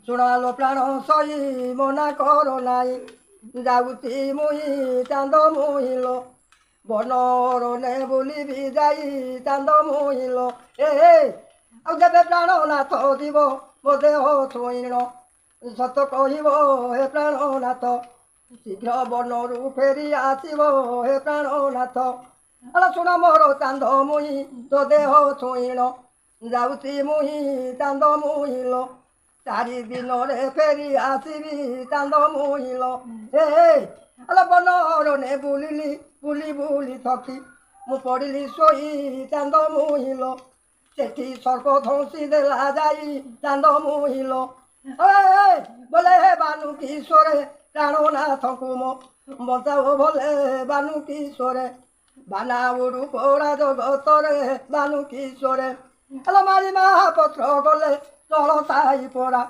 ଶୁଣାଲୋ ପ୍ରାଣ ସହି ମନା କର ନାଇଁ ଯାଉଛି ମୁଇଁ ଚାନ୍ଦ ମୁଇଁଲୋ ବନରନେ ବୁଲିବି ଯାଇ ଚାନ୍ଦ ମୁଇଁଲୋ ଆଉ ଯେବେ ପ୍ରାଣନାଥ ଯିବ ମୋ ଦେହ ଛୁଇଁଣ ସତ କହିବ ହେ ପ୍ରାଣନାଥ ଶୀଘ୍ର ବନରୁ ଫେରି ଆସିବ ହେ ପ୍ରାଣନାଥ ଶୁଣ ମୋର ଚାନ୍ଦ ମୁଇଁ ତୋ ଦେହ ଛୁଇଁଣ ଯାଉଛି ମୁଇଁ ଚାନ୍ଦ ମୁଇଁଲୋ 4 ଦିନରେ ଫେରି ଆସିବି ଚାନ୍ଦ ମୁଇଁଲୋ ବନରନେ ବୁଲିଲି ବୁଲି ବୁଲି ଥକି ମୁଁ ପଡ଼ିଲି ଶୋଇ ଚାନ୍ଦ ମୁଇଁଲୋ ସେଠି ସର୍ପ ଧଉଁସି ଦେଲା ଯାଇ ଚାନ୍ଦ ମୁଇଁଲୋ ବୋଲେ ବାନୁ କିଶୋରେ ପ୍ରାଣନାଥଙ୍କୁ ମୋ ବଞ୍ଚାଅ ବୋଲେ ବାନୁ କିଶୋରେ ବାନା ଉଡୁ ପୋଡ଼ା ଜଗତରେ ବାନୁ କିଶୋରେ ମାରି ମହାପତ୍ର ଗଲେ ତଳ ସାଇ ପରା